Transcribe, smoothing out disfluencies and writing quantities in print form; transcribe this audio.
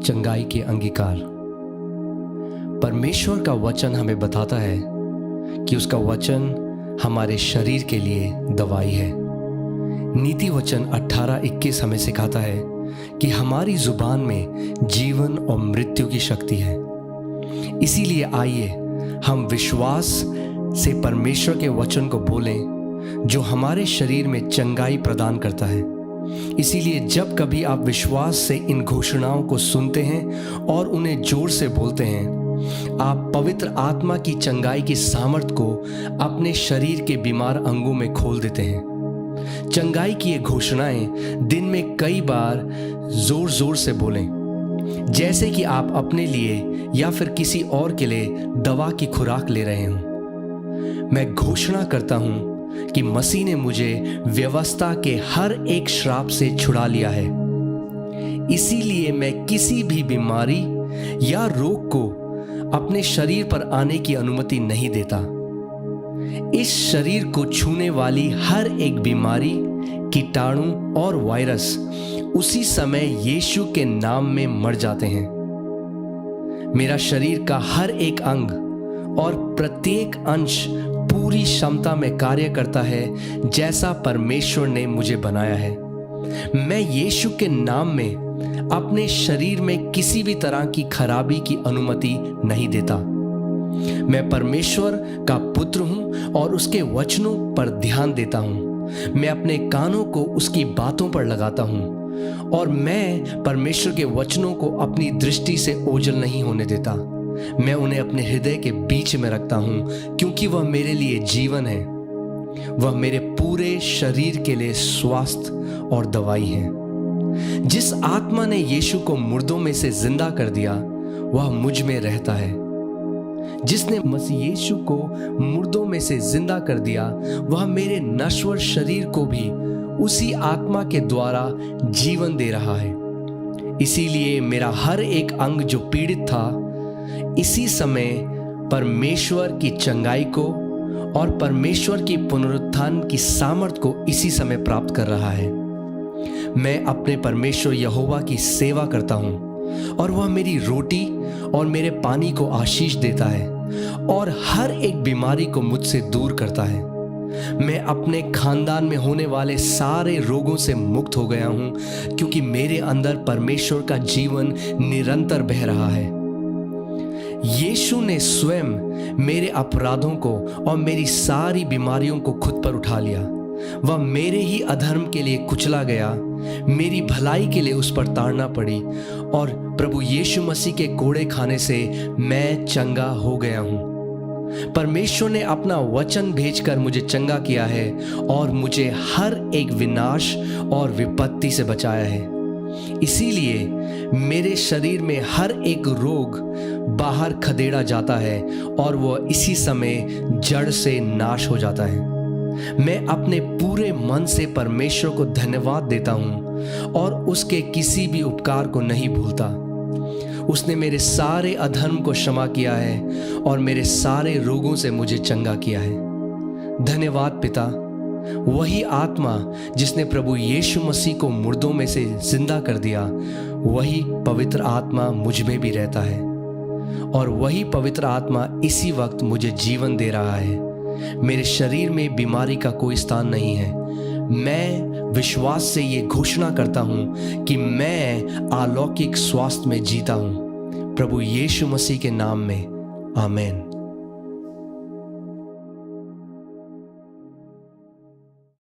चंगाई के अंगीकार। परमेश्वर का वचन हमें बताता है कि उसका वचन हमारे शरीर के लिए दवाई है। नीति वचन 18:21 हमें सिखाता है कि हमारी जुबान में जीवन और मृत्यु की शक्ति है। इसीलिए आइए हम विश्वास से परमेश्वर के वचन को बोलें जो हमारे शरीर में चंगाई प्रदान करता है। इसीलिए जब कभी आप विश्वास से इन घोषणाओं को सुनते हैं और उन्हें जोर से बोलते हैं, आप पवित्र आत्मा की चंगाई की सामर्थ को अपने शरीर के बीमार अंगों में खोल देते हैं। चंगाई की ये घोषणाएं दिन में कई बार जोर जोर से बोलें, जैसे कि आप अपने लिए या फिर किसी और के लिए दवा की खुराक ले रहे हों। मैं घोषणा करता हूं कि मसीह ने मुझे व्यवस्था के हर एक श्राप से छुड़ा लिया है। इसीलिए मैं किसी भी बीमारी या रोग को अपने शरीर पर आने की अनुमति नहीं देता। इस शरीर को छूने वाली हर एक बीमारी, कीटाणु और वायरस उसी समय यीशु के नाम में मर जाते हैं। मेरा शरीर का हर एक अंग और प्रत्येक अंश पूरी क्षमता में कार्य करता है जैसा परमेश्वर ने मुझे बनाया है। मैं यीशु के नाम में अपने शरीर में किसी भी तरह की खराबी की अनुमति नहीं देता। मैं परमेश्वर का पुत्र हूं और उसके वचनों पर ध्यान देता हूं। मैं अपने कानों को उसकी बातों पर लगाता हूं और मैं परमेश्वर के वचनों को अपनी दृष्टि से ओझल नहीं होने देता। मैं उन्हें अपने हृदय के बीच में रखता हूं क्योंकि वह मेरे लिए जीवन है। वह मेरे पूरे शरीर के लिए स्वास्थ्य और दवाई है। जिस आत्मा ने यीशु को मुर्दों में से जिंदा कर दिया वह मुझ में रहता है। जिसने मसीह यीशु को मुर्दों में से जिंदा कर दिया वह मेरे नश्वर शरीर को भी उसी आत्मा के द्वारा जीवन दे रहा है। इसीलिए मेरा हर एक अंग जो पीड़ित था इसी समय परमेश्वर की चंगाई को और परमेश्वर की पुनरुत्थान की सामर्थ को इसी समय प्राप्त कर रहा है। मैं अपने परमेश्वर यहोवा की सेवा करता हूं और वह मेरी रोटी और मेरे पानी को आशीष देता है और हर एक बीमारी को मुझसे दूर करता है। मैं अपने खानदान में होने वाले सारे रोगों से मुक्त हो गया हूं क्योंकि मेरे अंदर परमेश्वर का जीवन निरंतर बह रहा है। यीशु ने स्वयं मेरे अपराधों को और मेरी सारी बीमारियों को खुद पर उठा लिया। वह मेरे ही अधर्म के लिए कुचला गया, मेरी भलाई के लिए उस पर ताड़ना पड़ी और प्रभु यीशु मसीह के कोड़े खाने से मैं चंगा हो गया हूं। परमेश्वर ने अपना वचन भेजकर मुझे चंगा किया है और मुझे हर एक विनाश और विपत्ति से बचाया है। इसीलिए मेरे शरीर में हर एक रोग बाहर खदेड़ा जाता है और वह इसी समय जड़ से नाश हो जाता है। मैं अपने पूरे मन से परमेश्वर को धन्यवाद देता हूं और उसके किसी भी उपकार को नहीं भूलता। उसने मेरे सारे अधर्म को क्षमा किया है और मेरे सारे रोगों से मुझे चंगा किया है। धन्यवाद पिता। वही आत्मा जिसने प्रभु यीशु मसीह को मुर्दों में से जिंदा कर दिया, वही पवित्र आत्मा मुझ में भी रहता है और वही पवित्र आत्मा इसी वक्त मुझे जीवन दे रहा है। मेरे शरीर में बीमारी का कोई स्थान नहीं है। मैं विश्वास से ये घोषणा करता हूं कि मैं अलौकिक स्वास्थ्य में जीता हूं। प्रभु यीशु मसीह के नाम में आमीन।